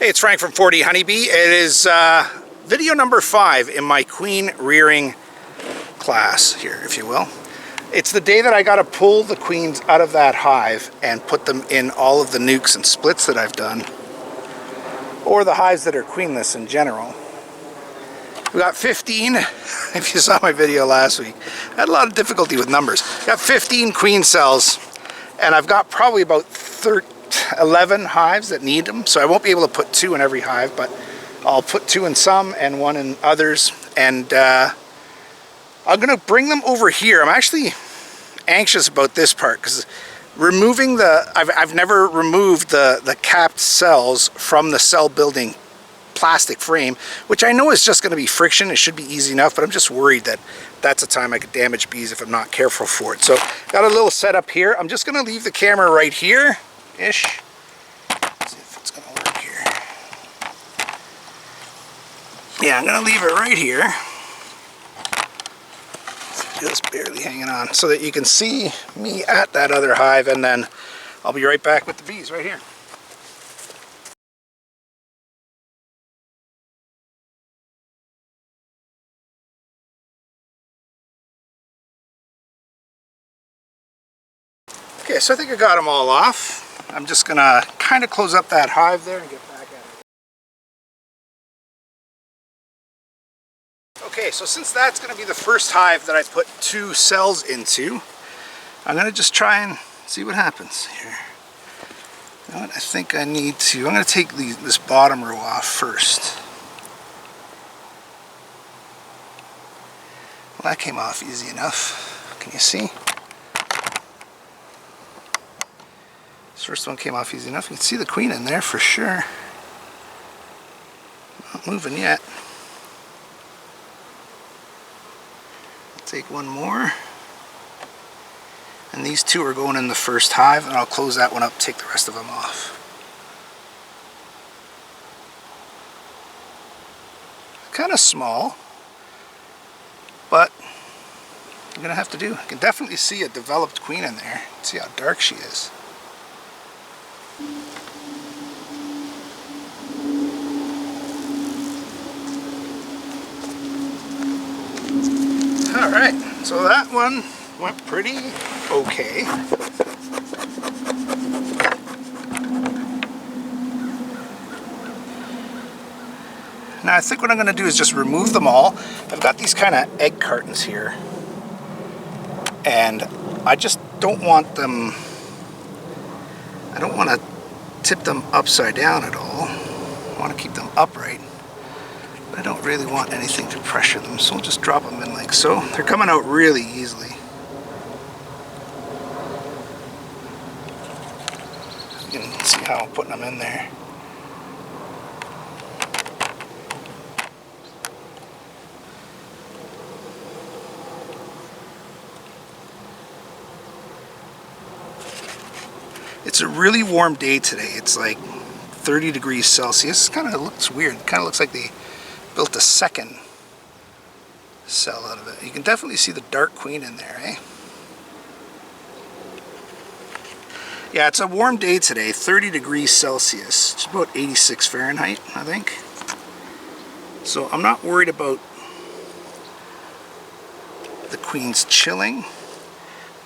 Hey, it's Frank from 4D Honeybee. It is video number 5 in my queen rearing class here, if you will. It's the day that I got to pull the queens out of that hive and put them in all of the nukes and splits that I've done, or the hives that are queenless in general. We got 15, if you saw my video last week. I had a lot of difficulty with numbers. Got 15 queen cells, and I've got probably about 11 hives that need them, so I won't be able to put 2 in every hive, but I'll put 2 in some and 1 in others, and I'm gonna bring them over here. I'm actually anxious about this part because removing I've never removed the capped cells from the cell building plastic frame, which I know is just going to be friction. It should be easy enough, but I'm just worried that that's a time I could damage bees if I'm not careful for it. So got a little setup here. I'm just going to leave the camera right here ish. Let's see if it's going to work here. Yeah, I'm going to leave it right here. Just barely hanging on so that you can see me at that other hive, and then I'll be right back with the bees right here. Okay, so I think I got them all off. I'm just gonna kind of close up that hive there and get back at it. Okay, so since that's gonna be the first hive that I put 2 cells into, I'm gonna just try and see what happens here. You know what, I think I need to, I'm gonna take this bottom row off first. Well, that came off easy enough. Can you see? This first one came off easy enough. You can see the queen in there for sure. Not moving yet. I'll take one more. And these 2 are going in the first hive, and I'll close that one up, take the rest of them off. Kind of small, but I'm gonna have to do. I can definitely see a developed queen in there. See how dark she is. Alright, so that one went pretty okay. Now I think what I'm going to do is just remove them all. I've got these kind of egg cartons here, and I just don't want them, I don't want to tip them upside down at all. I want to keep them upright. I don't really want anything to pressure them, so we'll just drop them in like so. They're coming out really easily. You can see how I'm putting them in there. It's a really warm day today. It's like 30 degrees Celsius. It kind of looks weird. It kind of looks like they built a second cell out of it. You can definitely see the dark queen in there, eh? Yeah, it's a warm day today, 30 degrees Celsius. It's about 86 Fahrenheit, I think. So I'm not worried about the queens chilling,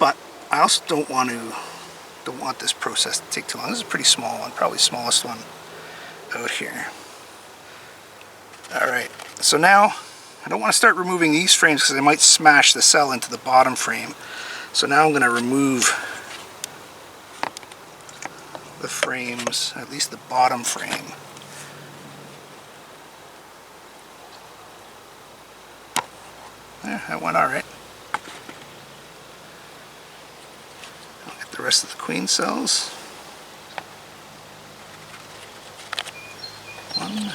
but I also don't want this process to take too long. This is a pretty small one, probably smallest one out here. Alright, so now I don't want to start removing these frames because I might smash the cell into the bottom frame. So now I'm going to remove the frames, at least the bottom frame. There, that went alright. I'll get the rest of the queen cells. 1.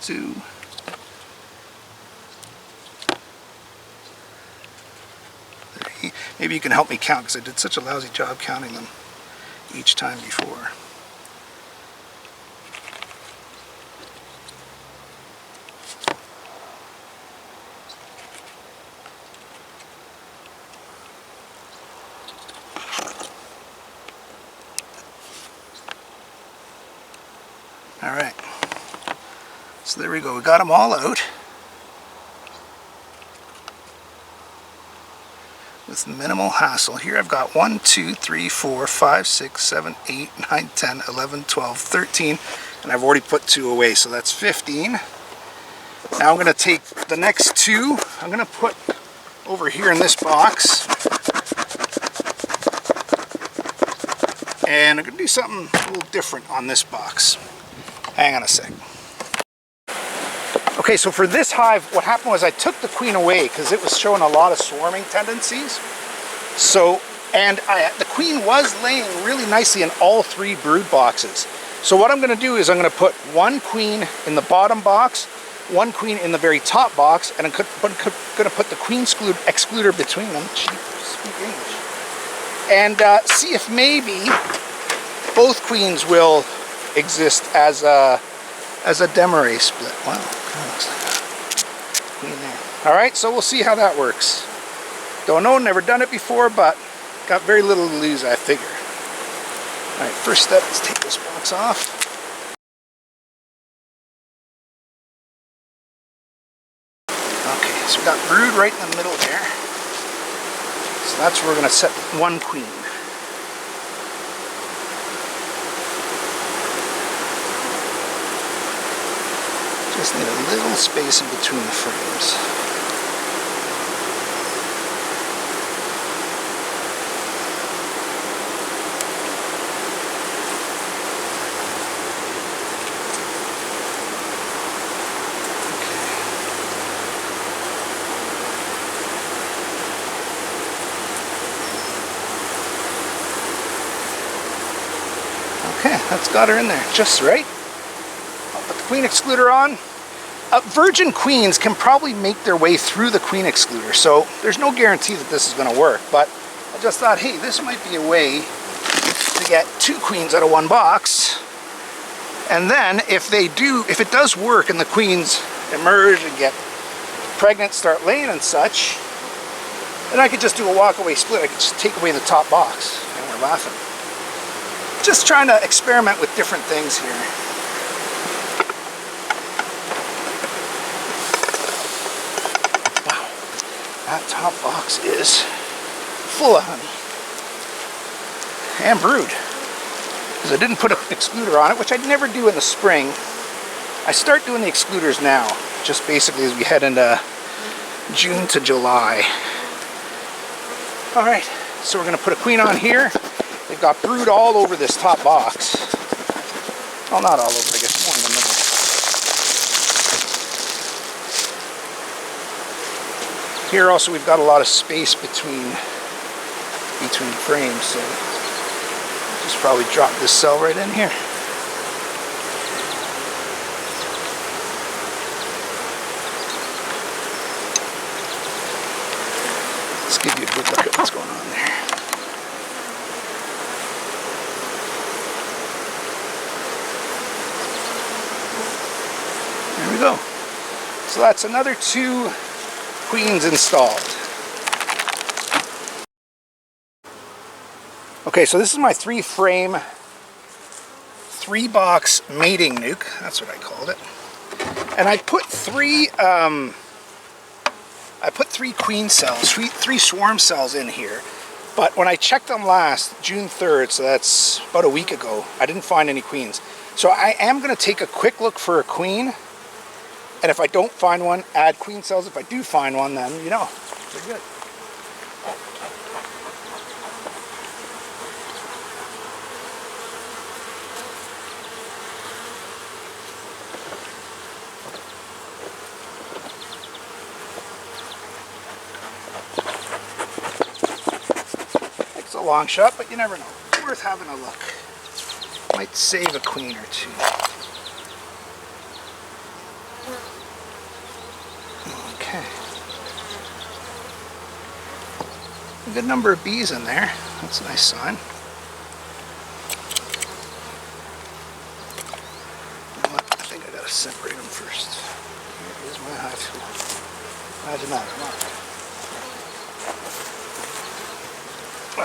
2. 3. Maybe you can help me count because I did such a lousy job counting them each time before. All right. So there we go. We got them all out. With minimal hassle. Here I've got 1, 2, 3, 4, 5, 6, 7, 8, 9, 10, 11, 12, 13, and I've already put 2 away, so that's 15. Now I'm going to take the next 2, I'm going to put over here in this box, and I'm going to do something a little different on this box. Hang on a sec. Okay, so for this hive, what happened was I took the queen away because it was showing a lot of swarming tendencies. So, and the queen was laying really nicely in all 3 brood boxes. So what I'm going to do is I'm going to put 1 queen in the bottom box, 1 queen in the very top box, and I'm going to put the queen excluder between them. And see if maybe both queens will exist as a demarrase split. Wow. Looks like a queen there. Alright, so we'll see how that works. Don't know, never done it before, but got very little to lose, I figure. Alright, first step is take this box off. Okay, so we got brood right in the middle there. So that's where we're going to set 1 queen. Just need a little space in between the frames. Okay, that's got her in there just right. I'll put the queen excluder on. Virgin queens can probably make their way through the queen excluder, so there's no guarantee that this is going to work, but I just thought, hey, this might be a way to get 2 queens out of 1 box, and then if it does work and the queens emerge and get pregnant, start laying and such, then I could just do a walk-away split. I could just take away the top box, and we're laughing. Just trying to experiment with different things here. That top box is full of honey and brood, because I didn't put an excluder on it, which I'd never do in the spring. I start doing the excluders now, just basically as we head into June to July. Alright, so we're going to put a queen on here. They've got brood all over this top box. Well, not all over, I guess more in the middle. Here also we've got a lot of space between frames, so just probably drop this cell right in here. Let's give you a good look at what's going on there. There we go. So that's another 2 queens installed. Okay, so this is my 3-frame, 3-box mating nuke. That's what I called it. And I put 3 queen cells, 3 swarm cells in here. But when I checked them last, June 3rd, so that's about a week ago, I didn't find any queens. So I am going to take a quick look for a queen. And if I don't find one, add queen cells. If I do find one, then, you know, they're good. It's a long shot, but you never know. It's worth having a look. Might save a queen or 2. Okay. A good number of bees in there. That's a nice sign. You know what? I think I gotta separate them first. Here is my hive tool. Imagine that. Come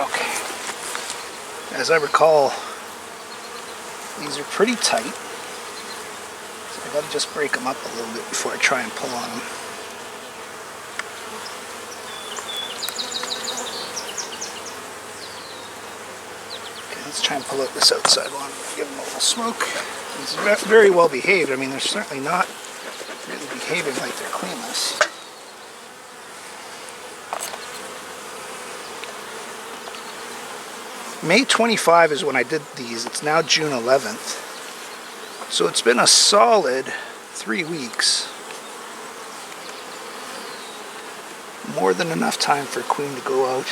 on. Okay. As I recall, these are pretty tight. I gotta just break them up a little bit before I try and pull on them. Okay, let's try and pull out this outside one. Give them a little smoke. It's very well behaved. I mean, they're certainly not really behaving like they're queenless. May 25 is when I did these. It's now June 11th. So it's been a solid 3 weeks. More than enough time for queen to go out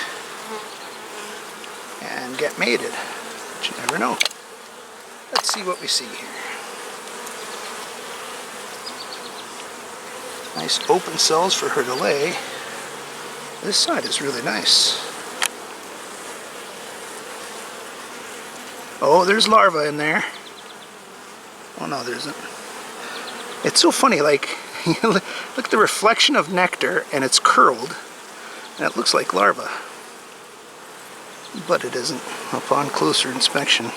and get mated. But you never know. Let's see what we see here. Nice open cells for her to lay. This side is really nice. Oh, there's larvae in there. Oh no, there isn't. It's so funny, like, look at the reflection of nectar and it's curled and it looks like larvae. But it isn't upon closer inspection.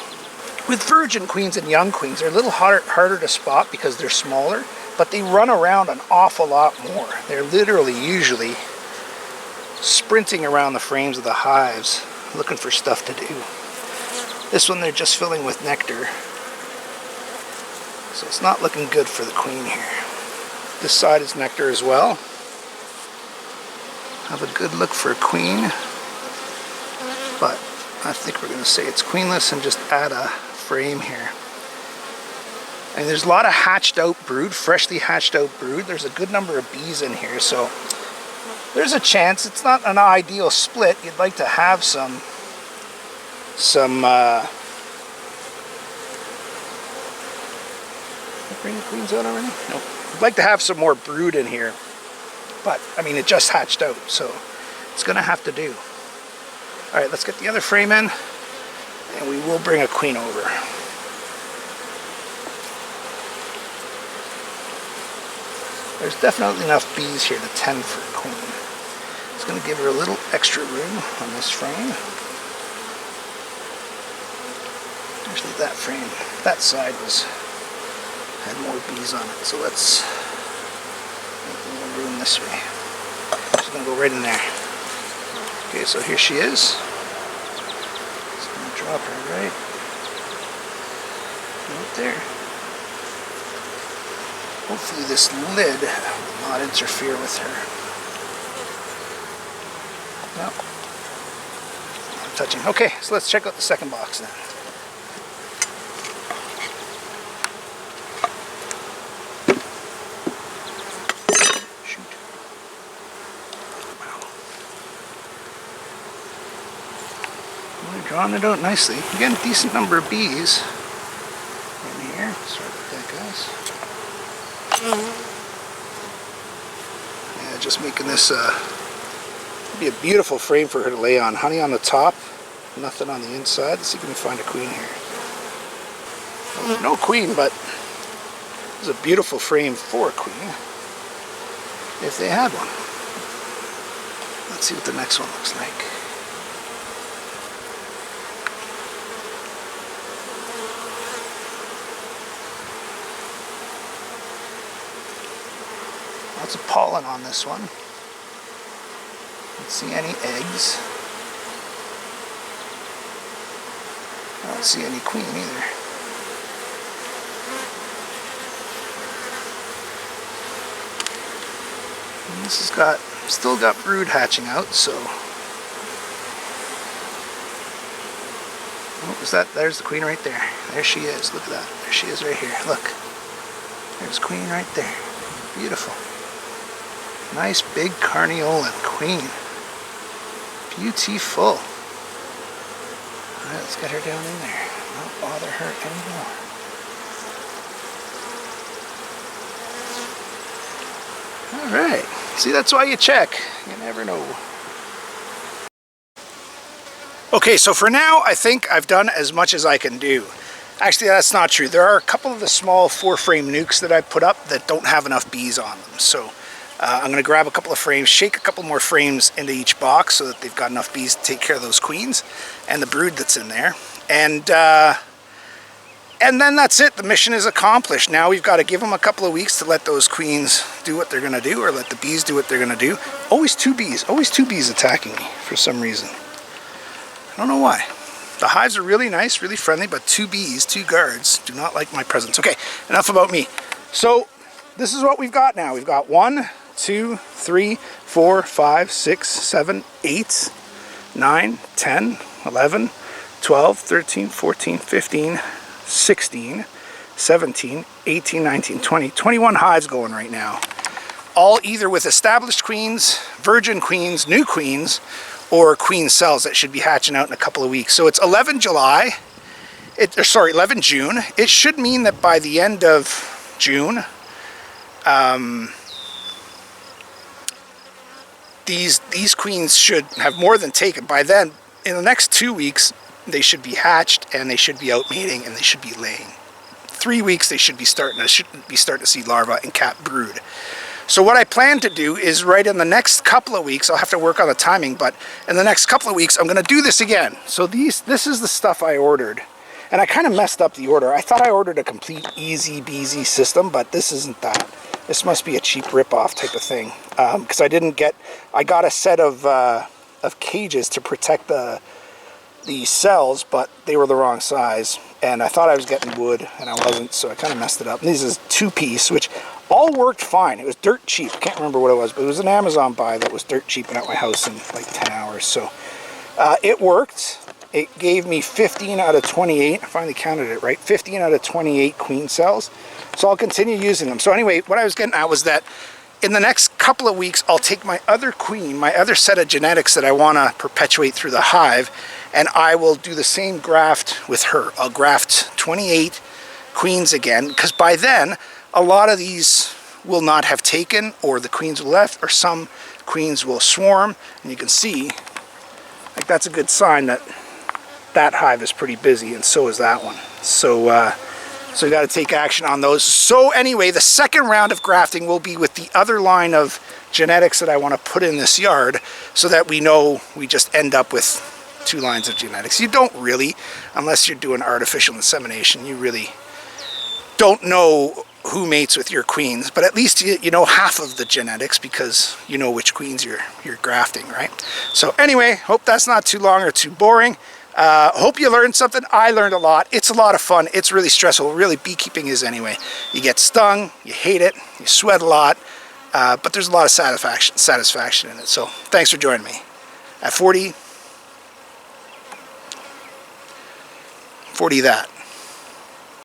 With virgin queens and young queens, they're a little harder to spot because they're smaller, but they run around an awful lot more. They're literally usually sprinting around the frames of the hives looking for stuff to do. This one they're just filling with nectar. So it's not looking good for the queen here. This side is nectar as well. Have a good look for a queen. But I think we're going to say it's queenless and just add a frame here. And there's a lot of hatched out brood, freshly hatched out brood. There's a good number of bees in here, so there's a chance. It's not an ideal split. You'd like to have some bring the queens out already? Nope. I'd like to have some more brood in here, but I mean it just hatched out, so it's gonna have to do. All right, let's get the other frame in, and we will bring a queen over. There's definitely enough bees here to tend for a queen. It's gonna give her a little extra room on this frame. Actually, that frame, that side had more bees on it, so let's make a little room this way. She's gonna go right in there. Okay, so here she is. Just gonna drop her right there. Hopefully this lid will not interfere with her. No, not touching. Okay, so let's check out the second box then. Drawing it out nicely. Again, decent number of bees in here. Sorry about that, guys. Yeah, just making this be a beautiful frame for her to lay on. Honey on the top, nothing on the inside. Let's see if we can find a queen here. No queen, but it's a beautiful frame for a queen if they had one. Let's see what the next one looks like. Lots of pollen on this one. Don't see any eggs. I don't see any queen either. And this has still got brood hatching out, so. Oh, is that? There's the queen right there. There she is. Look at that. There she is right here. Look. There's queen right there. Beautiful. Nice big carniolan queen. Beautiful. Alright, let's get her down in there. Don't bother her anymore. Alright. See, that's why you check. You never know. Okay, so for now, I think I've done as much as I can do. Actually, that's not true. There are a couple of the small 4-frame nukes that I put up that don't have enough bees on them. So I'm going to grab a couple of frames, shake a couple more frames into each box so that they've got enough bees to take care of those queens and the brood that's in there. And And then that's it. The mission is accomplished. Now we've got to give them a couple of weeks to let those queens do what they're going to do, or let the bees do what they're going to do. Always two bees attacking me for some reason. I don't know why. The hives are really nice, really friendly, but two bees, two guards, do not like my presence. Okay, enough about me. So this is what we've got now. We've got 1, 2, 3, 4, 5, 6, 7, 8, 9, 10, 11, 12, 13, 14, 15, 16, 17, 18, 19, 20, 21 hives going right now. All either with established queens, virgin queens, new queens, or queen cells that should be hatching out in a couple of weeks. So it's 11 June. It should mean that by the end of June, these queens should have more than taken. By then, in the next 2 weeks, they should be hatched, and they should be out mating, and they should be laying. 3 weeks they should be starting to see larvae and cap brood. So what I plan to do is right in the next couple of weeks, I'll have to work on the timing, but in the next couple of weeks I'm going to do this again. So this is the stuff I ordered, and I kind of messed up the order. I thought I ordered a complete easy beasy system, but this isn't that. This must be a cheap rip-off type of thing, because I got a set of cages to protect the cells, but they were the wrong size, and I thought I was getting wood and I wasn't, so I kind of messed it up. And this is 2-piece, which all worked fine. It was dirt cheap. I can't remember what it was, but it was an Amazon buy that was dirt cheap and at my house in like 10 hours. So it worked. It gave me 15 out of 28. I finally counted it right. 15 out of 28 queen cells. So I'll continue using them. So anyway, what I was getting at was that in the next couple of weeks, I'll take my other queen, my other set of genetics that I want to perpetuate through the hive, and I will do the same graft with her. I'll graft 28 queens again, because by then, a lot of these will not have taken, or the queens will left, or some queens will swarm. And you can see, like, that's a good sign that that hive is pretty busy, and so is that one. So you got to take action on those. So anyway, the second round of grafting will be with the other line of genetics that I want to put in this yard, so that we know we just end up with 2 lines of genetics. You don't really, unless you're doing artificial insemination, you really don't know who mates with your queens, but at least you know half of the genetics, because you know which queens you're grafting, right? So anyway, hope that's not too long or too boring. Hope you learned something. I learned a lot. It's a lot of fun. It's really stressful. Really, beekeeping is anyway. You get stung, you hate it, you sweat a lot, but there's a lot of satisfaction in it. So thanks for joining me. At 40 that.